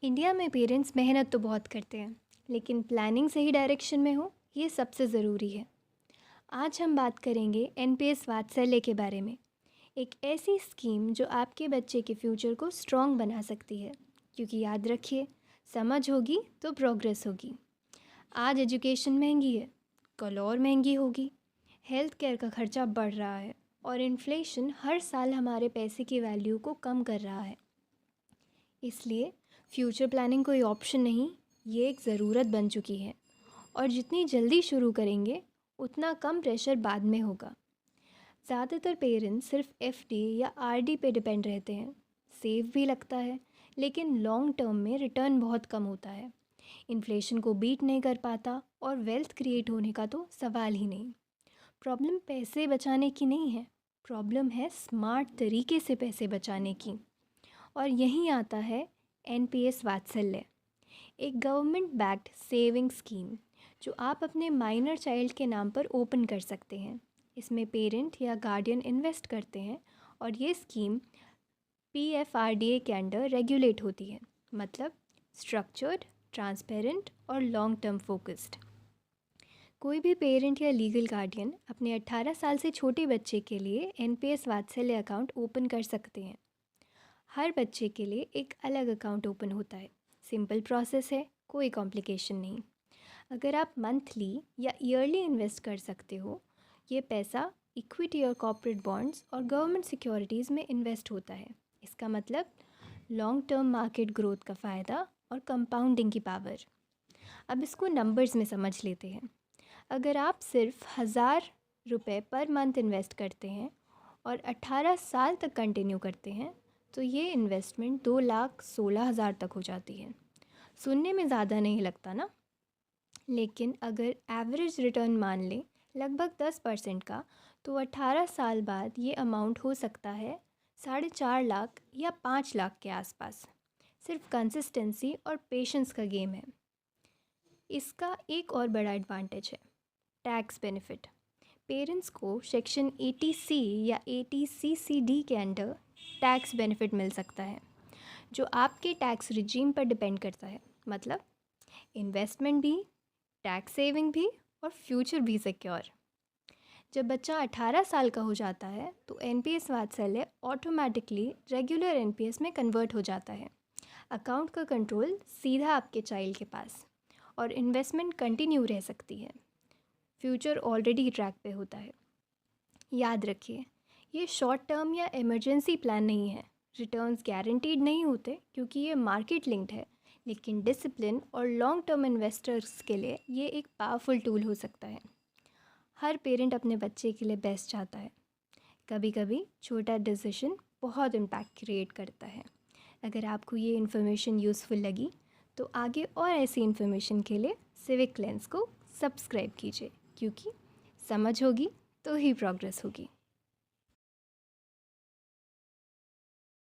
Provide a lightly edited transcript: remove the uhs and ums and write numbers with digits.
India में parents मेहनत तो बहुत करते हैं, लेकिन प्लानिंग सही डायरेक्शन में हो ये सबसे ज़रूरी है। आज हम बात करेंगे एनपीएस वात्सल्य के बारे में। एक ऐसी स्कीम जो आपके बच्चे के फ्यूचर को स्ट्रॉन्ग बना सकती है, क्योंकि याद रखिए, समझ होगी तो प्रोग्रेस होगी। आज एजुकेशन महंगी है, कल और महंगी होगी। हेल्थ केयर का खर्चा बढ़ रहा है और इन्फ्लेशन हर साल हमारे पैसे की वैल्यू को कम कर रहा है। इसलिए फ्यूचर प्लानिंग कोई ऑप्शन नहीं, ये एक ज़रूरत बन चुकी है। और जितनी जल्दी शुरू करेंगे उतना कम प्रेशर बाद में होगा। ज़्यादातर पेरेंट्स सिर्फ एफडी या आरडी पे डिपेंड रहते हैं। सेफ भी लगता है, लेकिन लॉन्ग टर्म में रिटर्न बहुत कम होता है। इन्फ्लेशन को बीट नहीं कर पाता और वेल्थ क्रिएट होने का तो सवाल ही नहीं। प्रॉब्लम पैसे बचाने की नहीं है, प्रॉब्लम है स्मार्ट तरीके से पैसे बचाने की। और यहीं आता है एनपीएस वात्सल्य, एक गवर्नमेंट बैक्ड सेविंग स्कीम जो आप अपने माइनर चाइल्ड के नाम पर ओपन कर सकते हैं। इसमें पेरेंट या गार्डियन इन्वेस्ट करते हैं और ये स्कीम पीएफआरडीए के अंडर रेगुलेट होती है, मतलब स्ट्रक्चर्ड, ट्रांसपेरेंट और लॉन्ग टर्म फोकस्ड। कोई भी पेरेंट या लीगल गार्डियन अपने 18 साल से छोटे बच्चे के लिए एनपीएस वात्सल्य अकाउंट ओपन कर सकते हैं। हर बच्चे के लिए एक अलग अकाउंट ओपन होता है। सिंपल प्रोसेस है, कोई कॉम्प्लिकेशन नहीं। अगर आप मंथली या ईयरली इन्वेस्ट कर सकते हो, ये पैसा इक्विटी और कॉर्पोरेट बॉन्ड्स और गवर्नमेंट सिक्योरिटीज़ में इन्वेस्ट होता है। इसका मतलब लॉन्ग टर्म मार्केट ग्रोथ का फ़ायदा और कंपाउंडिंग की पावर। अब इसको नंबर्स में समझ लेते हैं। अगर आप सिर्फ 1,000 रुपये पर मंथ इन्वेस्ट करते हैं और 18 साल तक कंटिन्यू करते हैं, तो ये इन्वेस्टमेंट 2,16,000 तक हो जाती है। सुनने में ज़्यादा नहीं लगता ना, लेकिन अगर एवरेज रिटर्न मान लें लगभग 10% का, तो 18 साल बाद ये अमाउंट हो सकता है 4.5 लाख या 5 लाख के आसपास। सिर्फ कंसिस्टेंसी और पेशेंस का गेम है। इसका एक और बड़ा एडवांटेज है टैक्स बेनिफिट। पेरेंट्स को सेक्शन 80C या 80CCD के अंडर टैक्स बेनिफिट मिल सकता है, जो आपके टैक्स रिजीम पर डिपेंड करता है। मतलब इन्वेस्टमेंट भी, टैक्स सेविंग भी और फ्यूचर भी सिक्योर। जब बच्चा 18 साल का हो जाता है तो एनपीएस वात्सल्य ऑटोमेटिकली रेगुलर एनपीएस में कन्वर्ट हो जाता है। अकाउंट का कंट्रोल सीधा आपके चाइल्ड के पास और इन्वेस्टमेंट कंटिन्यू रह सकती है। फ्यूचर ऑलरेडी ट्रैक पे होता है। याद रखिए, ये शॉर्ट टर्म या इमरजेंसी प्लान नहीं है। रिटर्न्स गारंटीड नहीं होते क्योंकि ये मार्केट लिंक्ड है, लेकिन डिसिप्लिन और लॉन्ग टर्म इन्वेस्टर्स के लिए ये एक पावरफुल टूल हो सकता है। हर पेरेंट अपने बच्चे के लिए बेस्ट चाहता है। कभी कभी छोटा डिसीजन बहुत इम्पैक्ट क्रिएट करता है। अगर आपको ये इन्फॉर्मेशन यूज़फुल लगी तो आगे और ऐसी इन्फॉर्मेशन के लिए सिविक लेंस को सब्सक्राइब कीजिए, क्योंकि समझ होगी तो ही प्रोग्रेस होगी।